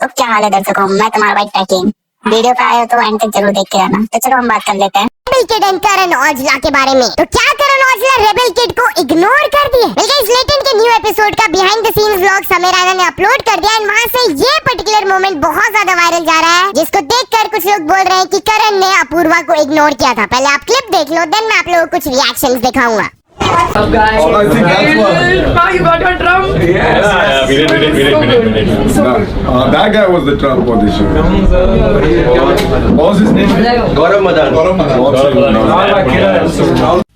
तो क्या हाल है दर्शकों, मैं तुम्हारा भाई टैकिंग। वीडियो पे आए हो तो एंड तक जरूर देख के आना। तो चलो हम बात कर लेते हैं rebel kid and Karan Aujla के बारे में। तो क्या करण औजला रेबेल किड को इग्नोर कर दिए? गाइस, लेटेंट के न्यू एपिसोड का बिहाइंड द सीन्स व्लॉग समय रैना ने अपलोड कर दिया एंड वहां से ये पर्टिकुलर मोमेंट बहुत ज्यादा वायरल जा रहा है, जिसको देखकर कुछ लोग बोल रहे हैं कि करण ने अपूर्वा को इग्नोर किया था। पहले आप क्लिप देख लो, देन मैं आप लोगों को कुछ रिएक्शंस दिखाऊंगा। Up guys, Oh, I think that's what. Wow, you got your drum? Yes. We did. That guy was the Trump audition. What was his name? Gaurav Madan.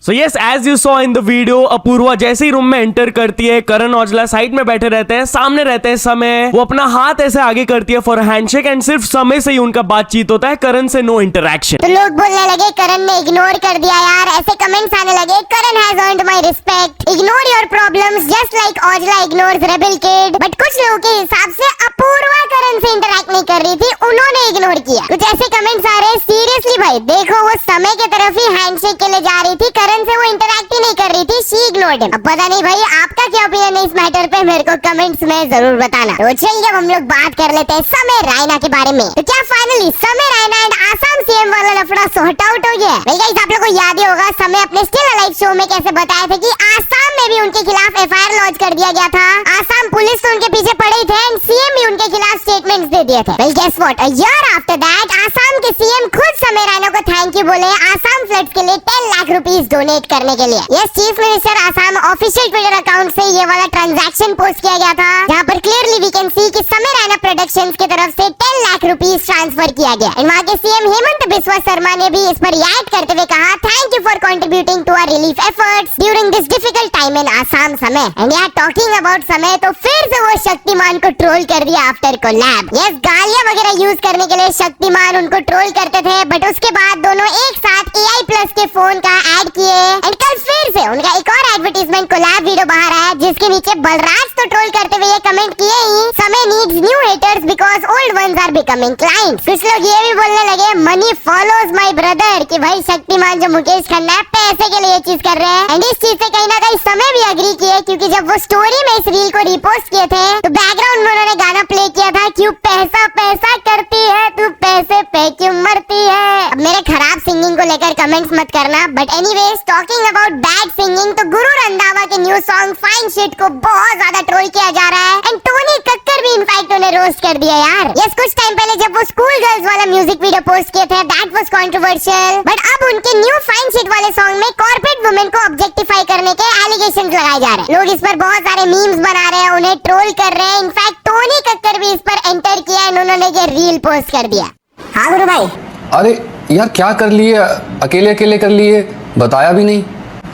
So yes, as you saw in the video, Apoorva जैसे ही room में enter करती है, Karan Aujla side में बैठे रहते हैं, सामने रहते हैं समय। वो अपना हाथ ऐसे आगे करती है फॉर हैंडशेक एंड सिर्फ समय से ही उनका बातचीत होता है, करण से नो इंटरेक्शन। तो लोग बोलने लगे करण ने इग्नोर कर दिया यार, ऐसे कमेंट्स आने लगे, Karan has earned my respect, ignore your problems just like Aujla ignores rebel kid. But कुछ लोगों के हिसाब से अपूर्वा करण से इंटरेक्ट नहीं कर रही थी, उन्होंने इग्नोर किया। कुछ ऐसे कमेंट्स आ रहे हैं, सीरियसली भाई देखो, वो समय की तरफ ही हैंडशेक के लिए जा रही थी, करण से वो इंटरेक्ट ही नहीं कर रही थी, शी इग्नोर्ड हिम। अब पता नहीं भाई आपका क्या ओपिनियन है इस मैटर पे, मेरे को कमेंट्स में जरूर बताना। तो चलिए अब हम लोग बात कर लेते हैं समय रैना के बारे में। तो क्या फाइनली समय रैना एंड आसाम सीएम वाला लफड़ा सॉर्ट आउट हो गया? भाई गाइस, आप लोगों को याद ही होगा समय अपने स्टिल अलाइव शो में कैसे बताया था कि आसाम में भी उनके खिलाफ एफआईआर लॉन्च कर दिया गया था। आसाम पुलिस तो उनके पीछे पड़े ही थे एंड सीएम भी उनके खिलाफ स्टेटमेंट्स दे दिए थे। Well guess what, a year after that Assam के सीएम खुद समय रैना को थैंक यू बोले आसाम फ्लड्स के लिए 10 लाख रुपीस डोनेट करने के लिए। Yes, chief minister Assam official Twitter account से ये वाला ट्रांजैक्शन पोस्ट किया गया था, जहां पर क्लियरली वी कैन सी कि समय रैना प्रोडक्शंस की तरफ से 10 लाख रुपीस ट्रांसफर किया गया। एंड वहां के सीएम हेमंत बिस्वा शर्मा ने भी इस पर रिएक्ट करते हुए कहा, thank you for contributing to our relief efforts during this difficult time in Assam समय। एंड यार टॉकिंग अबाउट समय, तो फिर से वो शक्तिमान को ट्रोल कर दिया आफ्टर कोलैब। यस, गालियां वगैरह यूज करने के लिए शक्तिमान उनको ट्रोल करते थे, बट उसके बाद दोनों एक साथ AI प्लस के फोन का ऐड किए एंड कल फिर से उनका एक और एडवर्टाइजमेंट कोलैब वीडियो बाहर आया, जिसके नीचे बलराज तो ट्रोल करते हुए ये कमेंट किए ही, Samay needs new haters because old ones are becoming clients. कुछ लोग ये भी बोलने लगे, मनी फॉलोज माय ब्रदर, कि भाई शक्तिमान जो मुकेश खन्ना है पैसे के लिए ये चीज कर रहे हैं। एंड इस चीज से कहीं ना कहीं समय भी एग्री किए, क्योंकि जब वो स्टोरी में इस रील को रिपोस्ट किए थे तो बैकग्राउंड में उन्होंने गाना प्ले किया था, क्यों पैसा पैसा करती है तू, पैसे पे क्यों मरती है। अब मेरे खराब सिंगिंग को लेकर कमेंट्स मत करना, but anyways talking about bad singing, तो गुरु रंधावा के न्यू सॉन्ग फाइन शिट को बहुत ज्यादा ट्रोल किया जा रहा है एंड टोनी कक्कर भी इनफैक्ट उन्हें रोस्ट कर दिया यार। यस, कुछ टाइम पहले जब वो स्कूल गर्ल्स वाला म्यूजिक वीडियो पोस्ट किए थे, दैट वाज कंट्रोवर्शियल, बट अब उनके न्यू फाइन शिट वाले सॉन्ग में कॉर्पोरेट वुमेन को ऑब्जेक्टिफाई करने के एलिगेशंस लगाए जा रहे हैं। लोग इस पर बहुत सारे मीम्स बना रहे हैं, उन्हें ट्रोल कर रहे हैं। इनफैक्ट टोनी कक्कर भी इस पर एंटर किया एंड उन्होंने ये रील पोस्ट कर दिया। हाँ गुरु भाई, अरे यार क्या कर लिए, अकेले अकेले कर लिए, बताया भी नहीं।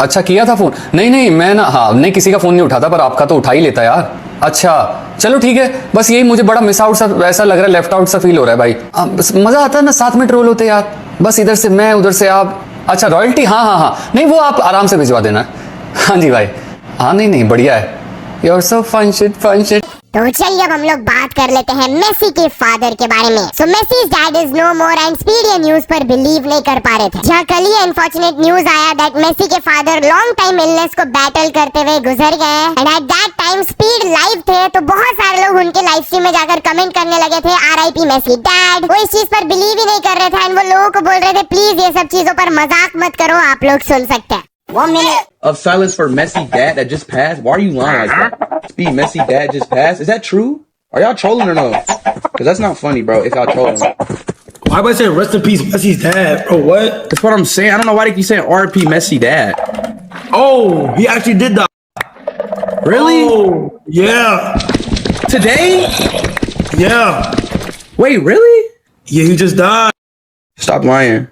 अच्छा किया था फोन? नहीं मैं ना, हाँ नहीं किसी का फोन नहीं उठाता, पर आपका तो उठा ही लेता यार। अच्छा चलो ठीक है, बस यही मुझे बड़ा मिस आउट सा ऐसा लग रहा है, लेफ्ट आउट सा फील हो रहा है भाई। मजा आता है ना साथ में ट्रोल होते यार, बस इधर से मैं उधर से आप। अच्छा रॉयल्टी, हाँ नहीं वो आप आराम से भिजवा देना। हाँ जी भाई, हाँ नहीं बढ़िया है, योर सो फन शिट। तो चलिए अब हम लोग बात कर लेते हैं मेसी के फादर के बारे में। So Messi's dad is no more and Speed ये न्यूज पर बिलीव नहीं कर पा रहे थे, जहाँ कल ही अनफॉर्चुनेट न्यूज आया दैट मेसी के फादर लॉन्ग टाइम इलनेस को बैटल करते हुए गुजर गए and at that time Speed live थे, तो बहुत सारे लोग उनके लाइव स्ट्रीम में जाकर कमेंट करने लगे थे RIP मेसी डैड। वो इस चीज पर बिलीव ही नहीं कर रहे थे एंड वो लोगों को बोल रहे थे प्लीज ये सब चीजों पर मजाक मत करो, आप लोग सुन सकते हैं। 1 minute of silence for Messi dad that just passed? Why are you lying like that? Speed Messi dad just passed? Is that true? Are y'all trolling or no? Because that's not funny, bro, if y'all trolling. Why would I say rest in peace Messi's dad, bro? What? That's what I'm saying. I don't know why they keep saying RP Messi dad. Oh, he actually did die. Really? Oh, yeah. Today? Yeah. Wait, really? Yeah, he just died. Stop lying.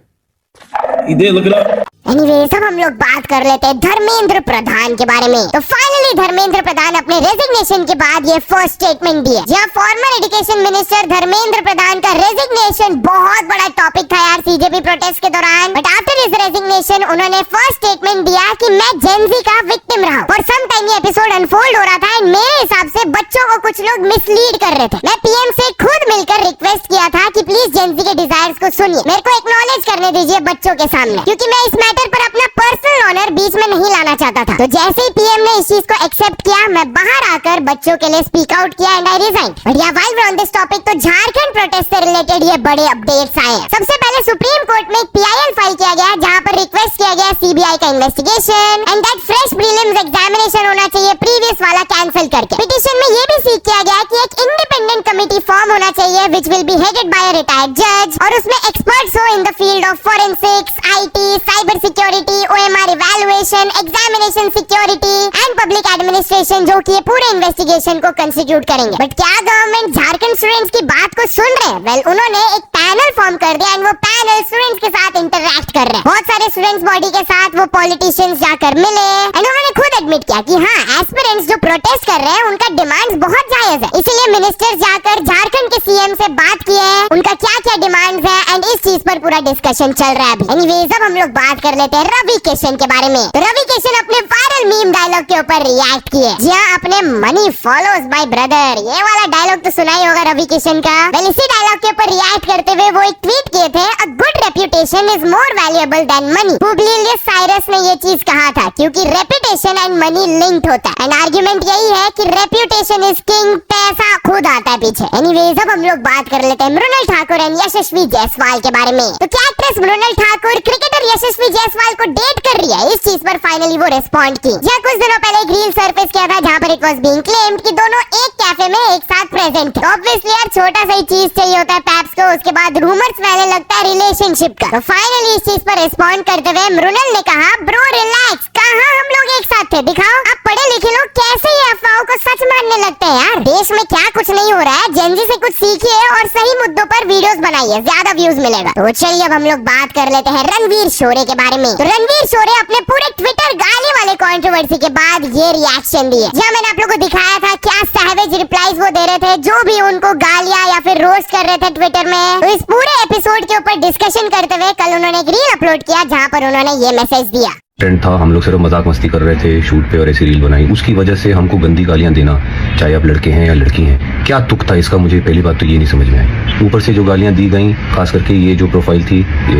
He did, look it up. Anyways अब हम लोग बात कर लेते हैं धर्मेंद्र प्रधान के बारे में। तो फाइनली धर्मेंद्र प्रधान अपने रेजिग्नेशन के बाद ये फर्स्ट स्टेटमेंट दिया, जहाँ farmer education minister Dharmendra Pradhan का रेजिग्नेशन बहुत बड़ा टॉपिक था यार CJP प्रोटेस्ट के दौरान। बट आफ्टर इस रेजिग्नेशन उन्होंने फर्स्ट स्टेटमेंट दिया कि मैं जेनजी का विक्टिम रहा और सम टाइम ये एपिसोड अनफोल्ड हो रहा था एंड मेरे हिसाब से बच्चों को कुछ लोग मिसलीड कर रहे थे। मैं PM से खुद मिलकर रिक्वेस्ट किया था कि प्लीज जेनजी के डिजायर्स को सुनिए, मेरे को एक्नॉलेज करने दीजिए बच्चों के सामने, क्योंकि मैं इस मैटर पर अपना पर्सनल ऑनर बीच में नहीं लाना चाहता था। तो जैसे ही PM ने इस चीज को एक्सेप्ट किया, मैं बाहर आकर जाकर बच्चों के लिए स्पीक आउट किया एंड आई रिजाइन। बढ़िया, while we on this topic तो झारखंड प्रोटेस्ट से रिलेटेड ये बड़े अपडेट्स आए हैं। सबसे पहले सुप्रीम कोर्ट में एक PIL फाइल किया गया जहां पर रिक्वेस्ट किया गया CBI का investigation and that fresh prelims examination होना चाहिए प्रीवियस वाला कैंसिल करके। पिटीशन में ये भी सीख किया गया कि एक इंडिपेंडेंट कमेटी फॉर्म होना चाहिए which will be headed by a retired जज और उसमें एक्सपर्ट्स हो in the field of forensics, IT, cyber security, OMR evaluation, examination security and public administration जो कि ये पूरे इन्वेस्टिगेशन को कंस्टिट्यूट करेंगे। बट क्या गवर्नमेंट झारखंड स्टूडेंट्स की बात को सुन रहे हैं? वेल, उन्होंने एक पैनल फॉर्म कर दिया एंड वो पैनल स्टूडेंट्स के साथ इंटरैक्ट कर रहे हैं। बहुत सारे स्टूडेंट्स बॉडी के साथ वो पॉलिटिशियंस जाकर मिले एंड उन्होंने खुद एडमिट किया कि हाँ, एस्पिरेंट्स जो प्रोटेस्ट कर रहे हैं उनका डिमांड्स बहुत जायज है, इसीलिए मिनिस्टर्स जाकर झारखंड के CM से बात किए हैं, उनका क्या क्या डिमांड्स है एंड इस चीज पर पूरा डिस्कशन चल रहा है अभी। एनीवेज, अब हम लोग बात कर लेते हैं रवि किशन के बारे में। तो रवि किशन अपने वायरल मीम डायलॉग के ऊपर रिएक्ट किए। जी हाँ, अपने मनी फॉलोज माय ब्रदर, ये वाला डायलॉग तो सुना ही होगा रवि किशन का। वेल, इसी डायलॉग के ऊपर रिएक्ट करते हुए वो एक ट्वीट किए थे, a good reputation is more valuable than money. Publilius Syrus ने ये चीज कहा था क्योंकि रेप्यूटेशन एंड मनी लिंक्ड होता है एंड आर्गुमेंट यही है कि रेप्यूटेशन इज किंग, पैसा खुद आता है पीछे। एनीवेज, अब हम लोग बात कर लेते हैं मृणाल ठाकुर एंड यशस्वी जायसवाल के बारे में। तो क्या एक्ट्रेस मृणाल ठाकुर क्रिकेटर यशस्वी जायसवाल को डेट कर रही है? इस चीज पर फाइनली वो रिस्पॉन्ड की। जहाँ कुछ दिनों पहले एक रील सरफेस किया था जहाँ पर इट वाज बीइंग क्लेम्ड कि दोनों एक कैफे में एक साथ प्रेजेंट थे। ऑब्वियसली यार, छोटा सा ही चीज चाहिए होता है पैप्स को, उसके बाद रूमर्स फैलने लगता है रिलेशनशिप का। तो फाइनली इस चीज पर रिस्पॉन्ड करते हुए मृणाल ने कहा, ब्रो रिलैक्स, कहाँ हम लोग एक साथ थे, दिखाओ। आप पढ़े लिखे लोग कैसे ये अफवाहों को सच मानने लगते हैं यार? देश में क्या कुछ नहीं हो रहा है, जेनजी से कुछ सीखिए और सही मुद्दों पर वीडियोस बनाइए, ज्यादा व्यूज मिलेगा। तो चलिए अब हम लोग बात कर लेते हैं रणवीर शोरे के बारे में। तो रणवीर शोरे अपने पूरे ट्विटर गाली वाले कंट्रोवर्सी के बाद ये रिएक्शन दिए। जहाँ मैंने आप लोगों को दिखाया था क्या सैवेज रिप्लाईज वो दे रहे थे जो भी उनको गालियां या फिर रोस्ट कर रहे थे ट्विटर में। तो इस पूरे एपिसोड के ऊपर डिस्कशन करते हुए कल उन्होंने एक रील अपलोड किया जहाँ पर उन्होंने ये मैसेज दिया। ट्रेंड था, हम लोग सिर्फ मजाक मस्ती कर रहे थे शूट पे और ऐसी रील बनाई, उसकी वजह से हमको गंदी गालियां देना, चाहे आप लड़के हैं या लड़की हैं, क्या तुक था इसका? मुझे पहली बात तो ये नहीं समझ में आई। ऊपर से जो गालियां दी गई, खास करके ये जो प्रोफाइल थी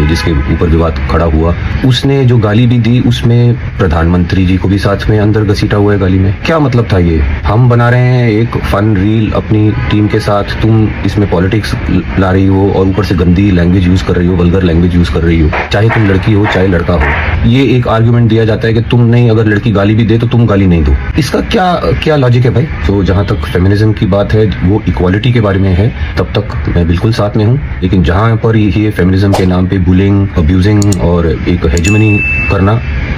जिसके ऊपर विवाद खड़ा हुआ, उसने जो गाली भी दी उसमें प्रधानमंत्री जी को भी साथ में अंदर घसीटा हुआ है गाली में। क्या मतलब था ये? हम बना रहे हैं एक फन रील अपनी टीम के साथ, तुम इसमें पॉलिटिक्स ला रही हो और ऊपर से गंदी लैंग्वेज यूज कर रही हो, वल्गर लैंग्वेज यूज कर रही हो, चाहे तुम लड़की हो चाहे लड़का हो। ये एक आर्गुमेंट दिया जाता है कि तुम नहीं, अगर लड़की गाली भी दे तो तुम गाली नहीं दो। इसका क्या लॉजिक है भाई? तो जहां तक फेमिनिज्म की बात है, वो इक्वालिटी के बारे में है, तब तक मैं बिल्कुल साथ में हूं। लेकिन जहां पर ये फेमिनिज्म के नाम पे बुलिंग, अब्यूजिंग और एक हेजमनी करना,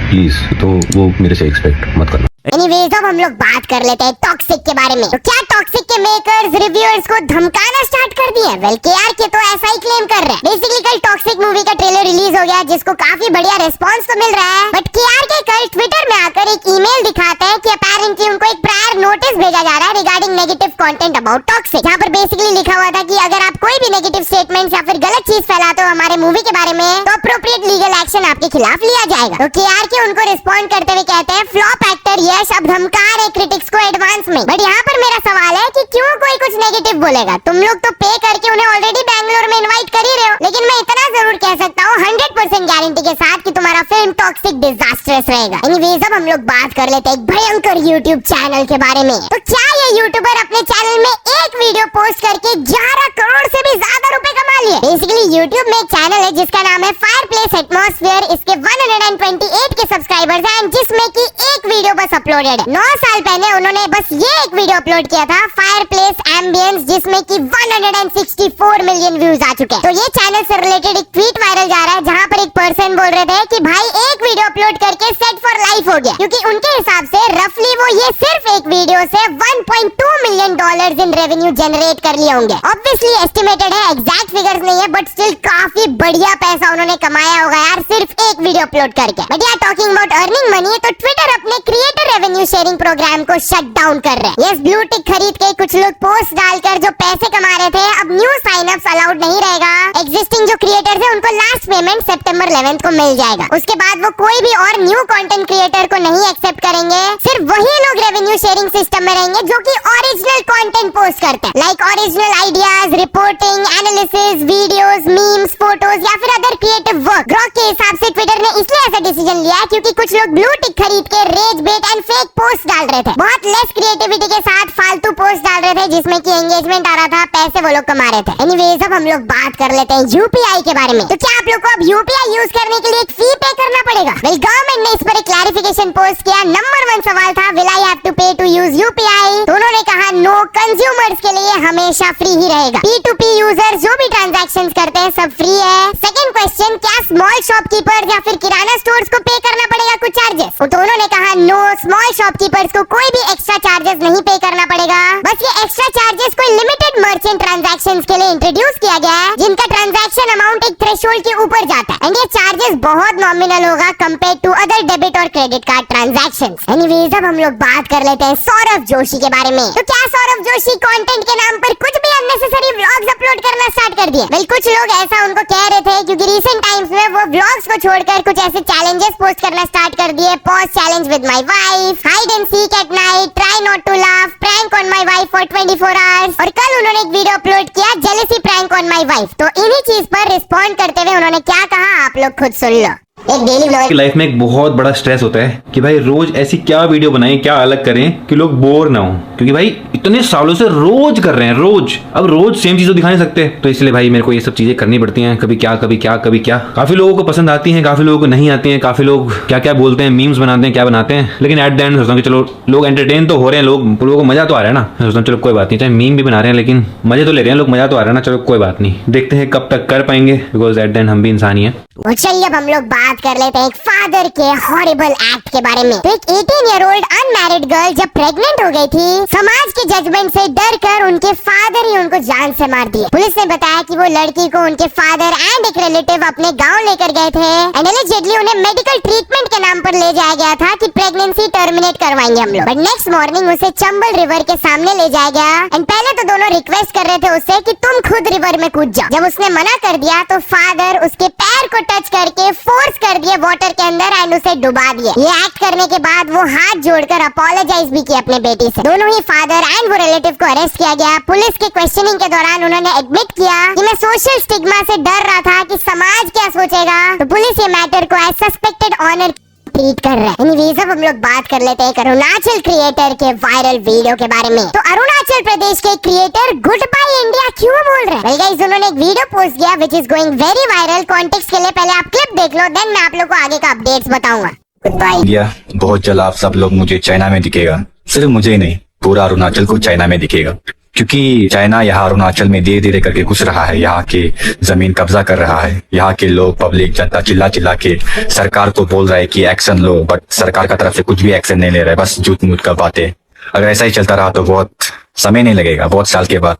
प्लीज तो वो मेरे से एक्सपेक्ट मत करना। एनीवेज, अब हम लोग बात कर लेते हैं टॉक्सिक के बारे में। तो क्या टॉक्सिक के मेकर्स रिव्यूअर्स को धमकाना स्टार्ट कर दिए? वेल, KRK तो ऐसा ही क्लेम कर रहे हैं। बेसिकली कल टॉक्सिक मूवी का ट्रेलर रिलीज हो गया जिसको काफी बढ़िया रिस्पांस तो मिल रहा है, बट KRK कल ट्विटर में आकर एक ईमेल दिखाते हैं कि अपेरेंटली उनको एक प्रायर नोटिस भेजा जा रहा है regarding negative content about toxic, जहां पर बेसिकली लिखा हुआ था कि अगर आप कोई भी नेगेटिव स्टेटमेंट या फिर गलत चीज फैलाते हो हमारे मूवी के बारे में तो अप्रोप्रिएट लीगल एक्शन आपके खिलाफ लिया जाएगा। तो KRK उनको रिस्पॉन्ड करते हुए कहते हैं, फ्लॉप एक्टर यश अब धमका रहे क्रिटिक्स को एडवांस में। बट यहाँ पर मेरा सवाल है कि क्यों कोई कुछ नेगेटिव बोलेगा? तुम लोग तो पे करके उन्हें ऑलरेडी बैंगलोर में इनवाइट कर ही रहे हो। लेकिन मैं इतना जरूर कह सकता हूँ 100% गारंटी के साथ कि तुम्हारा फिल्म टॉक्सिक डिजास्टरस रहेगा। एनीवेज, अब हम लोग बात कर लेते हैं एक भयंकर यूट्यूब चैनल के बारे में। तो क्या ये यूट्यूबर अपने चैनल में एक वीडियो पोस्ट करके 11 करोड़ से भी ज्यादा रुपए कमा लिए? बेसिकली यूट्यूब में एक चैनल है जिसका नाम है फायरप्लेस एटमॉस्फेयर। इसके 128 के सब्सक्राइबर्स हैं जिसमें की एक वीडियो बस अपलोडेड है। 9 साल पहले उन्होंने बस ये एक वीडियो अपलोड किया था फायरप्लेस एम्बियंस, जिसमें की 164 मिलियन व्यूज आ चुके हैं। तो ये चैनल से रिलेटेड एक ट्वीट वायरल जा रहा है जहाँ पर एक पर्सन बोल रहे थे कि भाई एक वीडियो अपलोड करके सेट फॉर लाइफ हो गया, क्योंकि उनके हिसाब से रफली वो ये सिर्फ एक वीडियो से $1.2 मिलियन इन रेवेन्यू जनरेट कर लिए होंगे। ऑब्वियसली एस्टिमेटेड है, एग्जैक्ट फिगर्स नहीं है, बट स्टिल काफी बढ़िया पैसा उन्होंने कमाया होगा यार सिर्फ एक वीडियो अपलोड करके। बट यार टॉकिंग अबाउट अर्निंग मनी, तो ट्विटर अपने क्रिएटर रेवेन्यू शेयरिंग प्रोग्राम को शट डाउन कर रहे हैं। यस, ब्लू टिक खरीद के कुछ लोग पोस्ट डालकर जो पैसे कमा रहे थे, अब न्यू साइन अप्स अलाउड नहीं रहेगा। एग्जिस्टिंग जो क्रिएटर्स हैं उनको लास्ट पेमेंट सितंबर 11 को मिल जाएगा। उसके बाद वो कोई भी और न्यू कंटेंट क्रिएटर को नहीं एक्सेप्ट करेंगे। सिर्फ वही लोग रेवेन्यू शेयरिंग सिस्टम में रहेंगे जो कि ओरिजिनल कंटेंट पोस्ट करते हैं, like original ideas, reporting, analysis, videos, memes, photos या फिर अदर क्रिएटिव वर्क। ग्रॉक के हिसाब से ट्विटर ने इसलिए ऐसा डिसीजन लिया क्योंकि कुछ लोग ब्लू टिक खरीद के rage bait and fake post डाल रहे थे। बहुत लेस क्रिएटिविटी के साथ पोस्ट डाल रहे थे जिसमें कि एंगेजमेंट आ रहा था, पैसे वो लोग कमा रहे थे। एनीवेज अब हम लोग बात कर लेते हैं यूपीआई के बारे में। तो क्या आप लोग को अब यूपीआई यूज करने के लिए एक फी पे करना पड़ेगा? वेल गवर्नमेंट ने इस पर एक क्लैरिफिकेशन पोस्ट किया। नंबर 1 सवाल था, विल आई हैव टू पे टू यूज यूपीआई? तो उन्होंने कहा नो, कंज्यूमर्स के लिए हमेशा फ्री ही रहेगा। P2P यूजर जो भी ट्रांजैक्शंस करते हैं सब फ्री है। सेकंड क्वेश्चन, क्या स्मॉल शॉपकीपर्स या फिर किराना स्टोर्स को पे करना पड़ेगा कुछ चार्जेस? तो उन्होंने कहा नो, स्मॉल शॉपकीपर्स को कोई भी एक्स्ट्रा चार्जेस नहीं पे करना पड़ेगा। बस ये एक्स्ट्रा चार्जेस कोई लिमिटेड मर्चेंट ट्रांजैक्शंस के लिए इंट्रोड्यूस किया गया है जिनका ट्रांजैक्शन अमाउंट एक थ्रेशोल्ड के ऊपर जाता है, एंड ये चार्जेस बहुत नॉमिनल होगा कंपेयर टू अदर डेबिट और क्रेडिट कार्ड ट्रांजैक्शंस। एनीवेज अब हम लोग बात कर लेते हैं सौरभ जोशी के बारे में। तो क्या सौरभ जोशी कंटेंट के नाम पर कुछ भी अननेसेसरी व्लॉग्स अपलोड करना स्टार्ट कर दिए? वेल कुछ लोग ऐसा उनको कह रहे थे क्योंकि रिसेंट टाइम्स में वो व्लॉग्स को छोड़कर कुछ ऐसे चैलेंजेस पोस्ट करना स्टार्ट कर दिए। Pause challenge with my wife, hide and seek at night, try not to laugh, prank on my wife for 24 hours, और कल उन्होंने एक वीडियो अपलोड किया jealousy prank on my wife. तो इन्हीं चीज पर रिस्पॉन्ड करते हुए उन्होंने क्या कहा आप लोग खुद सुन लो। एक डेली व्लॉग की लाइफ में एक बहुत बड़ा स्ट्रेस होता है कि भाई रोज ऐसी क्या वीडियो बनाएं, क्या अलग करें कि लोग बोर ना हो, क्योंकि भाई इतने सालों से रोज कर रहे हैं, रोज अब रोज सेम चीज तो दिखा नहीं सकते। तो इसलिए भाई मेरे को ये सब चीजें करनी पड़ती हैं, कभी क्या कभी क्या कभी क्या। काफी लोगों को पसंद आती हैं, काफी लोगों को नहीं आती हैं, काफी लोग क्या क्या बोलते हैं, मीम्स बनाते हैं, क्या बनाते हैं, लेकिन एट द एंड सोचता हूँ कि चलो लोग एंटरटेन तो हो रहे हैं, लोगों को मजा तो आ रहा है ना। सोचता हूँ चलो कोई बात नहीं, चाहे मीम भी बना रहे हैं लेकिन मजे तो ले रहे हैं लोग, मजा तो आ रहा है ना, चलो कोई बात नहीं, देखते हैं कब तक कर पाएंगे, बिकॉज एट द एंड हम भी इंसान ही हैं। चलिए अब हम लोग बात कर लेते हैं एक फादर के हॉरिबल एक्ट के बारे में। तो एक 18 ईयर ओल्ड अनमैरिड गर्ल जब प्रेग्नेंट हो गई थी, समाज के जजमेंट से डर कर उनके फादर ही उनको जान से मार दिए। पुलिस ने बताया कि वो लड़की को उनके फादर एंड एक रिलेटिव अपने गांव लेकर गए थे, एंड एलिजिडली उन्हें मेडिकल ट्रीटमेंट के नाम पर ले जाया गया था कि प्रेगनेंसी टर्मिनेट करवाएंगे हम लोग। बट नेक्स्ट मॉर्निंग उसे चंबल रिवर के सामने ले जाया गया, एंड पहले तो दोनों रिक्वेस्ट कर रहे थे उससे कि तुम खुद रिवर में कूद जाओ। जब उसने मना कर दिया तो फादर उसके पैर को टच करके फोर्स कर दिए वाटर के अंदर एंड उसे डुबा दिए। ये एक्ट करने के बाद वो हाथ जोड़कर अपोलोजाइज भी किया अपने बेटी से। दोनों ही फादर एंड वो रिलेटिव को अरेस्ट किया गया। पुलिस के क्वेश्चनिंग के दौरान उन्होंने एडमिट किया कि मैं सोशल स्टिग्मा से डर रहा था कि समाज क्या सोचेगा। तो पुलिस ये मैटर को एज सस्पेक्टेड ऑनर ट्रीट कर रहा है। एनीवेज अब हम लोग बात कर लेते हैं अरुणाचल क्रिएटर के वायरल वीडियो के बारे में। तो अरुणाचल प्रदेश के क्रिएटर गुड बाय इंडिया क्यों बोल रहे हैं? वेल गाइस, उन्होंने एक वीडियो पोस्ट किया which is going very viral. Context के लिए पहले आप क्लिप देख लो, देन मैं आप लोग को आगे का अपडेट्स बताऊंगा। गुड बाय इंडिया, बहुत जल्द आप सब लोग मुझे चाइना में दिखेगा। सिर्फ मुझे ही नहीं, पूरा अरुणाचल को चाइना में दिखेगा, क्योंकि चाइना यहाँ अरुणाचल में धीरे धीरे करके घुस रहा है, यहाँ के जमीन कब्जा कर रहा है। यहाँ के लोग, पब्लिक, जनता चिल्ला चिल्ला के सरकार को बोल रहा है कि एक्शन लो, बट सरकार का तरफ से कुछ भी एक्शन नहीं ले रहा है, बस झूठ मूठ का बातें। अगर ऐसा ही चलता रहा तो बहुत समय नहीं लगेगा, बहुत साल के बाद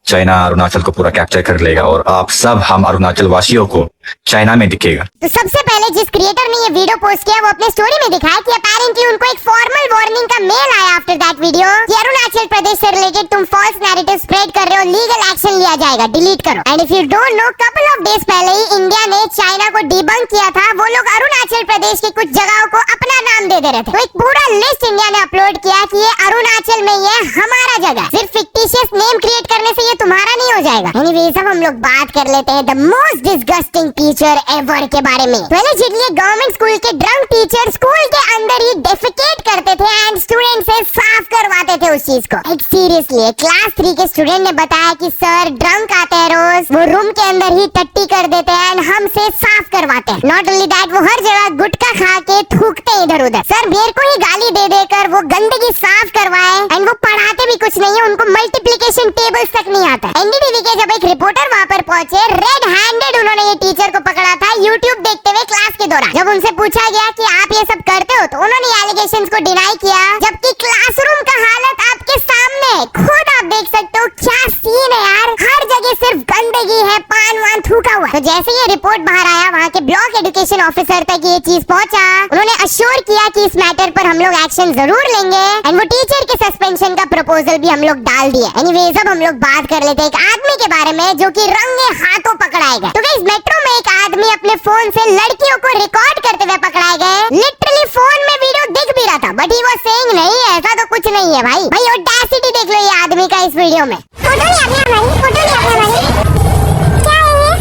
चाइना अरुणाचल को पूरा कैप्चर कर लेगा और आप सब हम अरुणाचल वासियों को चाइना में दिखेगा। तो सबसे पहले जिस क्रिएटर ने ये वीडियो पोस्ट किया वो अपने स्टोरी में दिखाया कि अपेरेंटली उनको एक फॉर्मल वार्निंग का मेल आया आफ्टर दैट वीडियो कि अरुणाचल प्रदेश से रिलेटेड तुम फॉल्स नैरेटिव स्प्रेड कर रहे हो, लीगल एक्शन लिया जाएगा, डिलीट करो। And if you don't know, couple of days पहले ही इंडिया ने चाइना को डिबंक किया था। वो लोग अरुणाचल प्रदेश की कुछ जगहों को अपना नाम दे रहे थे। तो एक पूरा लिस्ट इंडिया ने अपलोड किया कि ये अरुणाचल में ये हमारा जगह। सिर्फ फिक्टिशियस नेम क्रिएट करने से ये तुम्हारा नहीं हो जाएगा। एनीवेज अब हम लोग बात कर लेते हैं the most disgusting teacher ever के बारे में। तो एलिजिडली गवर्नमेंट स्कूल के ड्रंक टीचर स्कूल के अंदर ही डेफिकेट करते थे एंड स्टूडेंट से साफ करवाते थे उस चीज को। एक सीरियसली क्लास 3 के स्टूडेंट ने बताया कि सर ड्रंक आते हैं रोज, वो रूम के अंदर ही टट्टी कर देते हैं एंड हमसे साफ करवाते हैं। नॉट ओनली दैट, वो हर जगह गुटखा खा के थूकते हैं इधर उधर। सर मेरे को ही गाली दे देकर वो गंदगी साफ करवाए एंड वो पढ़ाते भी कुछ नहीं है, उनको मल्टीप्लिकेशन टेबल्स तक नहीं आता। एनडीटीवी के जब एक रिपोर्टर वहाँ पर पहुंचे, रेड हैंडेड उन्होंने ये टीचर को पकड़ा था यूट्यूब देखते हुए क्लास के दौरान। जब उनसे पूछा गया कि आप ये सब करते हो तो उन्होंने एलिगेशंस को डिनाई किया, जबकि क्लासरूम का हालत आपके सामने खुद आप देख सकते हो। क्या सीन है यार, हर जगह सिर्फ गंदगी है, पान वान थूका हुआ। तो जैसे ये रिपोर्ट बाहर आया, वहाँ के ब्लॉक एजुकेशन ऑफिसर तक ये चीज पहुंचा। उन्होंने अश्योर किया कि इस मैटर पर हम लोग एक्शन जरूर लेंगे एंड वो टीचर के सस्पेंशन का प्रपोजल भी हम लोग डाल दिए। एनीवेज अब हम लोग बात कर लेते हैं एक आदमी के बारे में जो कि रंगे हाथों पकड़ाए गए। तो गाइस, मेट्रो में एक आदमी अपने फोन से लड़कियों को रिकॉर्ड करते हुए पकड़ाए गए। लिटरली फोन में वीडियो दिख भी रहा था, बट ही वाज सेइंग नहीं ऐसा तो कुछ नहीं है। भाई ऑडेसिटी देख लो ये आदमी का इस वीडियो में। फोटो नहीं आपने हमारी, फोटो नहीं आपने हमारी। क्या है ये?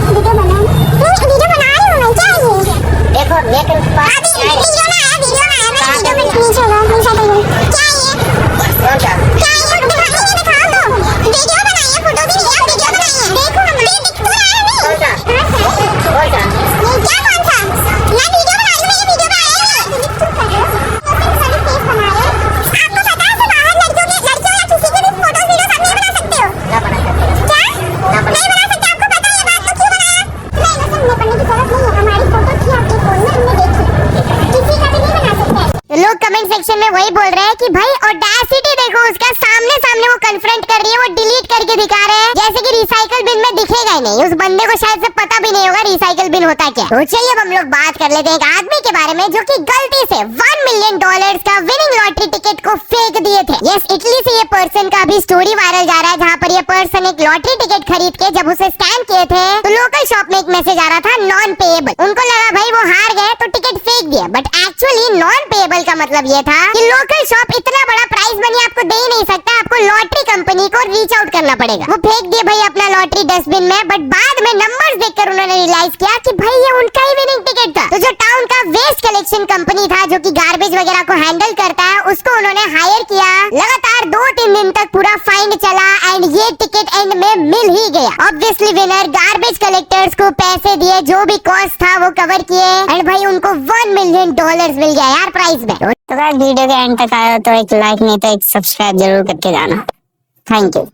वीडियो बना रही हूं मैं, क्या है ये? देखो वीडियो ना है, वीडियो में नीचे लो, नीचे क्या है ये? क्या है वही बोल रहे हैं कि भाई ऑडेसिटी देखो उसका, सामने सामने वो कन्फ्रंट कर रही है, वो डिलीट करके दिखा रहे हैं जैसे कि रिसाइकल बिन में दिखेगा ही नहीं। उस बंदे को शायद से पता भी नहीं होगा रिसाइकल बिन होता क्या। तो चलिए अब हम लोग बात कर लेते हैं एक आदमी के बारे में जो कि गलती से $1 मिलियन का विनिंग लॉटरी टिकट को फेंक दिए थे। यस, इटली से ये पर्सन का अभी स्टोरी वायरल जा रहा है जहाँ पर ये पर्सन एक लॉटरी टिकट खरीद के जब उसे स्कैन किए थे तो लोकल शॉप में एक मैसेज आ रहा था नॉन पेएबल। उनको लगा भाई वो हार गए तो टिकट फेंक दिया, बट एक्चुअली नॉन पेएबल का मतलब ये था कि लोकल शॉप इतना बड़ा प्राइस मनी आपको दे ही नहीं सकता, आपको लॉटरी कंपनी को रीच आउट करना पड़ेगा। वो फेंक दिए भाई अपना लॉटरी डस्टबिन में, बट बाद में नंबर्स देखकर उन्होंने रियलाइज किया कि भाई ये उनका ही विनिंग टिकट था। तो जो टाउन का वेस्ट कलेक्शन कंपनी था जो कि गार्बेज वगैरह को हैंडल करता है, उसको उन्होंने हायर किया। लगातार 2-3 दिन तक पूरा फाइंड चला एंड ये टिकट एंड में मिल ही गया। ऑब्वियसली विनर गार्बेज कलेक्टर्स को पैसे दिए, जो भी कॉस्ट था वो कवर किए एंड भाई उनको $1 मिलियन मिल गया यार प्राइस में। तो वीडियो के एंड तक आया तो एक लाइक नहीं तो एक सब्सक्राइब जरूर करके जाना। Thank you.